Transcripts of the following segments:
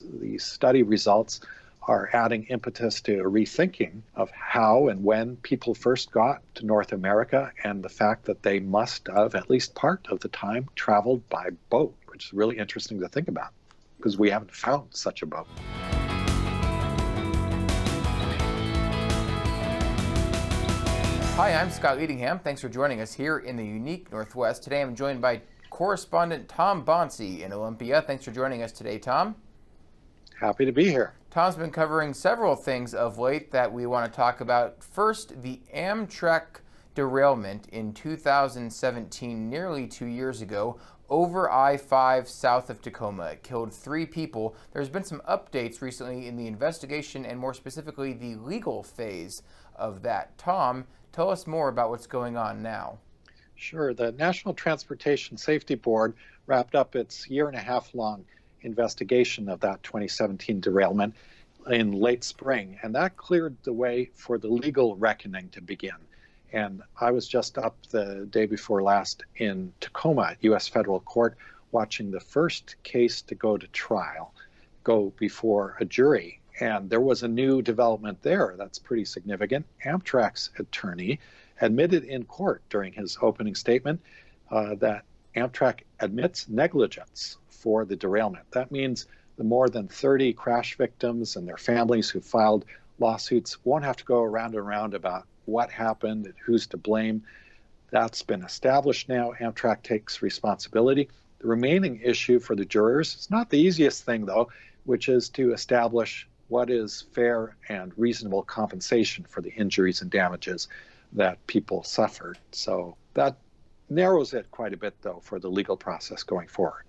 These study results are adding impetus to a rethinking of how and when people first got to North America, and the fact that they must have, at least part of the time, traveled by boat, which is really interesting to think about because we haven't found such a boat. Hi, I'm Scott Leadingham. Thanks for joining us here in the unique Northwest. Today I'm joined by Correspondent Tom Banse in Olympia. Thanks for joining us today, Tom. Happy to be here. Tom's been covering several things of late that we want to talk about. First, the Amtrak derailment in 2017, nearly 2 years ago, over I-5 south of Tacoma. It killed 3 people. There's been some updates recently in the investigation and more specifically the legal phase of that. Tom, tell us more about what's going on now. Sure. The National Transportation Safety Board wrapped up its year-and-a-half-long investigation of that 2017 derailment in late spring, and that cleared the way for the legal reckoning to begin. And I was just up the day before last in Tacoma, U.S. federal court, watching the first case to go to trial go before a jury. And there was a new development there that's pretty significant. Amtrak's attorney admitted in court during his opening statement that Amtrak admits negligence for the derailment. That means the more than 30 crash victims and their families who filed lawsuits won't have to go around and around about what happened and who's to blame. That's been established now. Amtrak takes responsibility. The remaining issue for the jurors, it's not the easiest thing though, which is to establish what is fair and reasonable compensation for the injuries and damages that people suffered. So that narrows it quite a bit though for the legal process going forward.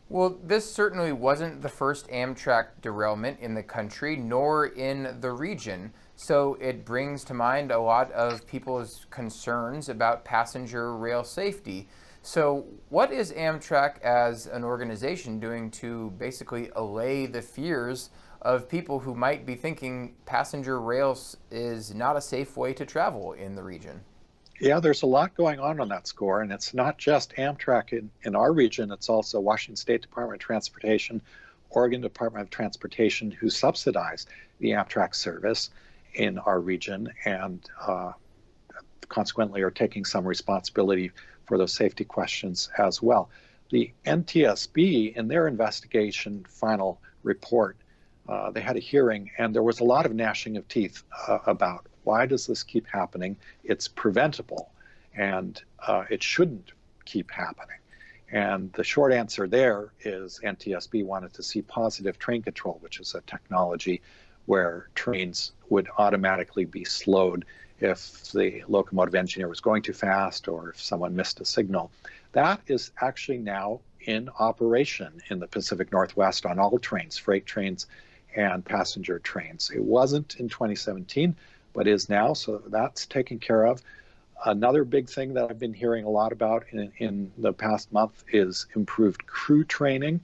Well, this certainly wasn't the first Amtrak derailment in the country, nor in the region. So it brings to mind a lot of people's concerns about passenger rail safety. So what is Amtrak as an organization doing to basically allay the fears of people who might be thinking passenger rails is not a safe way to travel in the region? Yeah, there's a lot going on that score, and it's not just Amtrak in our region. It's also Washington State Department of Transportation, Oregon Department of Transportation, who subsidize the Amtrak service in our region and consequently are taking some responsibility for those safety questions as well. The NTSB, in their investigation final report, they had a hearing, and there was a lot of gnashing of teeth about why does this keep happening? It's preventable, and it shouldn't keep happening. And the short answer there is NTSB wanted to see positive train control, which is a technology where trains would automatically be slowed if the locomotive engineer was going too fast or if someone missed a signal. That is actually now in operation in the Pacific Northwest on all trains, freight trains and passenger trains. It wasn't in 2017, but is now, so that's taken care of. Another big thing that I've been hearing a lot about in the past month is improved crew training.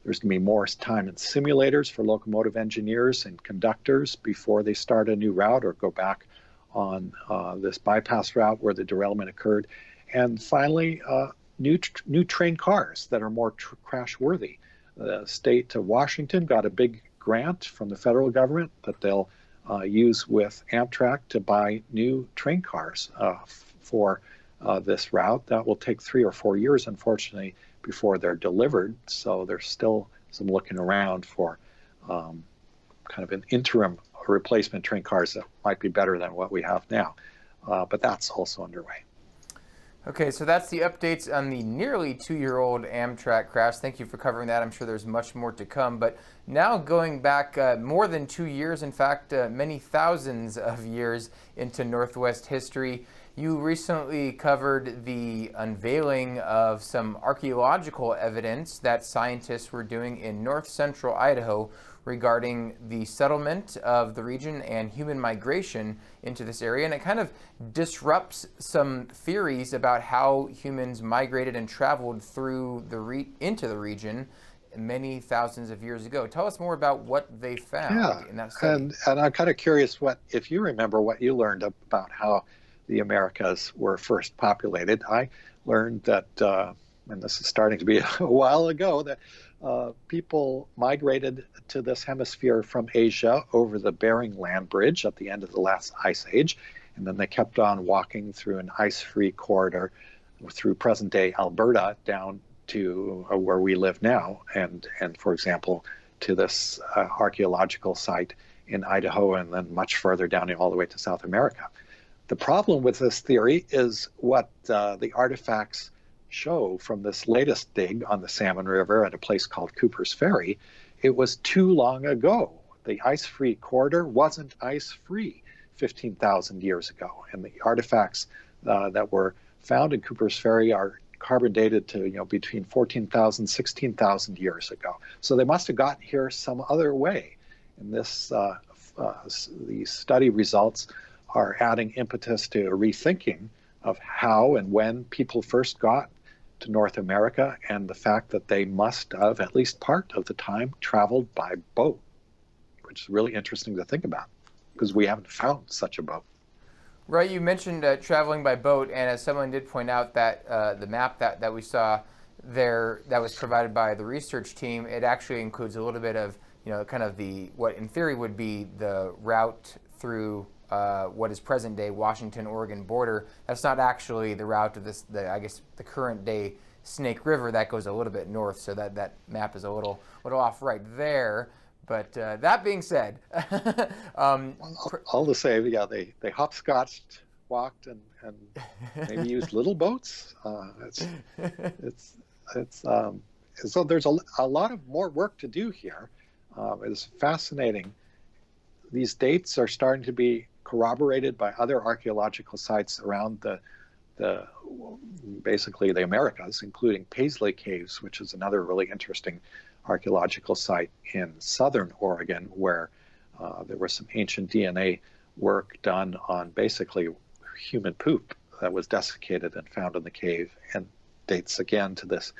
There's going to be more time in simulators for locomotive engineers and conductors before they start a new route or go back on this bypass route where the derailment occurred. And finally, new train cars that are more crash worthy. The state of Washington got a big grant from the federal government that they'll use with Amtrak to buy new train cars for this route. That will take 3 or 4 years, unfortunately, before they're delivered. So there's still some looking around for kind of an interim replacement train cars that might be better than what we have now. But that's also underway. Okay, so that's the updates on the nearly 2-year-old Amtrak crash. Thank you for covering that. I'm sure there's much more to come. But now going back more than 2 years, in fact, many thousands of years into Northwest history, you recently covered the unveiling of some archaeological evidence that scientists were doing in north central Idaho regarding the settlement of the region and human migration into this area. And it kind of disrupts some theories about how humans migrated and traveled through into the region many thousands of years ago. Tell us more about what they found in that study. And I'm kind of curious if you remember what you learned about how the Americas were first populated. I learned that, and this is starting to be a while ago, that people migrated to this hemisphere from Asia over the Bering Land Bridge at the end of the last ice age, and then they kept on walking through an ice-free corridor through present-day Alberta down to where we live now, and for example, to this archaeological site in Idaho, and then much further down all the way to South America. The problem with this theory is what the artifacts show from this latest dig on the Salmon River at a place called Cooper's Ferry. It was too long ago. The ice-free corridor wasn't ice-free 15,000 years ago, and the artifacts that were found in Cooper's Ferry are carbon dated to between 14,000 16,000 years ago. So they must have gotten here some other way. And this these study results are adding impetus to a rethinking of how and when people first got to North America, and the fact that they must have, at least part of the time, traveled by boat, which is really interesting to think about because we haven't found such a boat. Right, you mentioned traveling by boat, and as someone did point out, that the map that we saw there that was provided by the research team, it actually includes a little bit of kind of what in theory would be the route through what is present day Washington-Oregon border. That's not actually the route of I guess the current day Snake River. That goes a little bit north, so that map is a little off right there. But that being said, all the same, yeah, they hopscotched, walked, and maybe used little boats. So there's a lot of more work to do here. It's fascinating. These dates are starting to be corroborated by other archaeological sites around basically the Americas, including Paisley Caves, which is another really interesting archaeological site in southern Oregon, where there was some ancient DNA work done on basically human poop that was desiccated and found in the cave, and dates again to this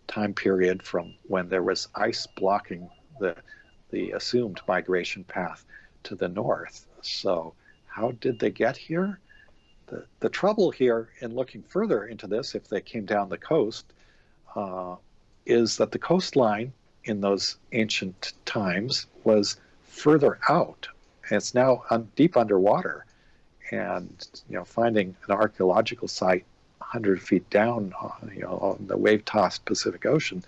time period from when there was ice blocking the assumed migration path to the north. So how did they get here? The trouble here in looking further into this, if they came down the coast, is that the coastline in those ancient times was further out. It's now deep underwater, and finding an archaeological site 100 feet down, on the wave-tossed Pacific Ocean,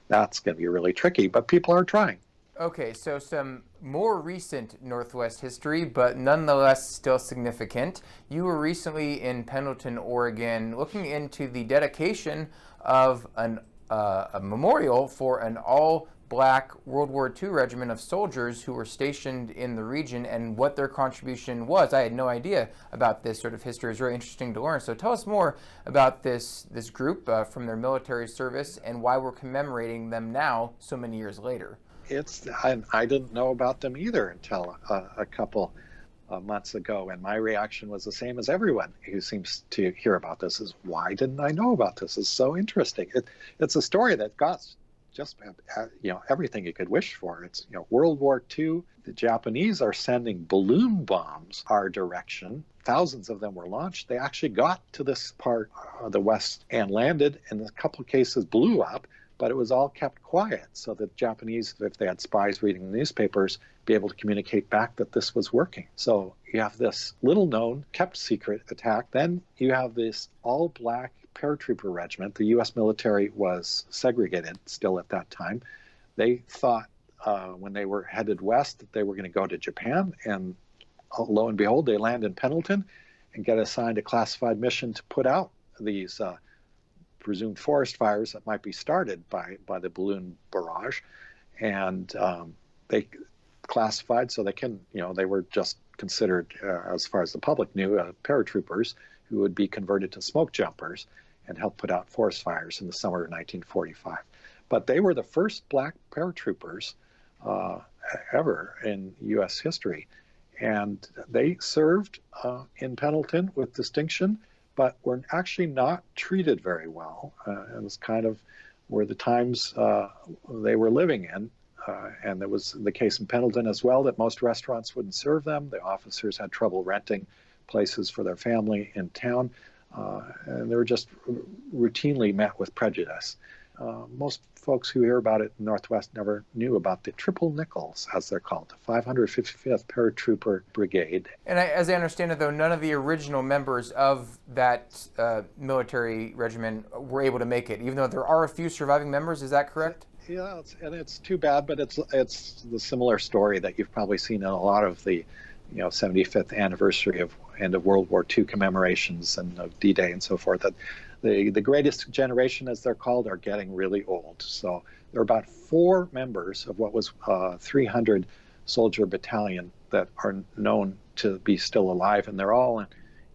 that's going to be really tricky. But people are trying. Okay, so some more recent Northwest history, but nonetheless still significant. You were recently in Pendleton, Oregon, looking into the dedication of a memorial for an all-black World War II regiment of soldiers who were stationed in the region and what their contribution was. I had no idea about this sort of history. It's very interesting to learn. So tell us more about this group from their military service and why we're commemorating them now so many years later. I didn't know about them either until a couple months ago, and my reaction was the same as everyone who seems to hear about this: is why didn't I know about this? It's so interesting. It's a story that got just everything you could wish for. It's World War II. The Japanese are sending balloon bombs our direction. Thousands of them were launched. They actually got to this part of the West and landed, and in a couple of cases blew up. But it was all kept quiet, so that Japanese, if they had spies reading the newspapers, be able to communicate back that this was working. So you have this little-known, kept secret attack. Then you have this all-black paratrooper regiment. The U.S. military was segregated still at that time. They thought when they were headed west that they were going to go to Japan, and lo and behold, they land in Pendleton and get assigned a classified mission to put out these presumed forest fires that might be started by the balloon barrage, and they classified so they can, they were just considered, as far as the public knew, paratroopers who would be converted to smoke jumpers and help put out forest fires in the summer of 1945. But they were the first black paratroopers ever in U.S. history, and they served in Pendleton with distinction, but were actually not treated very well. It was kind of were the times they were living in. And there was the case in Pendleton as well, that most restaurants wouldn't serve them. The officers had trouble renting places for their family in town. And they were just routinely met with prejudice. most folks who hear about it in the Northwest never knew about the Triple Nickels, as they're called, the 555th Paratrooper Brigade. And as I understand it, though, none of the original members of that military regiment were able to make it, even though there are a few surviving members. Is that correct? Yeah, it's too bad, but it's the similar story that you've probably seen in a lot of the 75th anniversary of end of World War II commemorations and of D-Day and so forth, that the greatest generation, as they're called, are getting really old. So there are about 4 members of what was a 300 soldier battalion that are known to be still alive, and they're all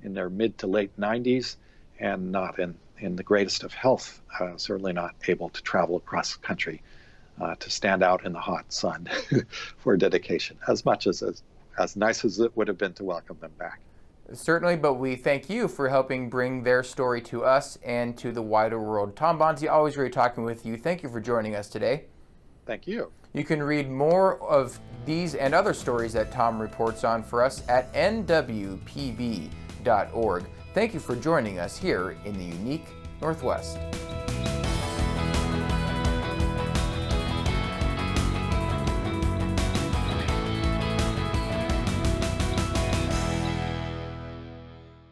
in their mid to late 90s and not in the greatest of health, certainly not able to travel across the country to stand out in the hot sun for dedication, as much as nice as it would have been to welcome them back. Certainly, but we thank you for helping bring their story to us and to the wider world. Tom Banse, always great talking with you. Thank you for joining us today. Thank you. You can read more of these and other stories that Tom reports on for us at nwpb.org. Thank you for joining us here in the unique Northwest.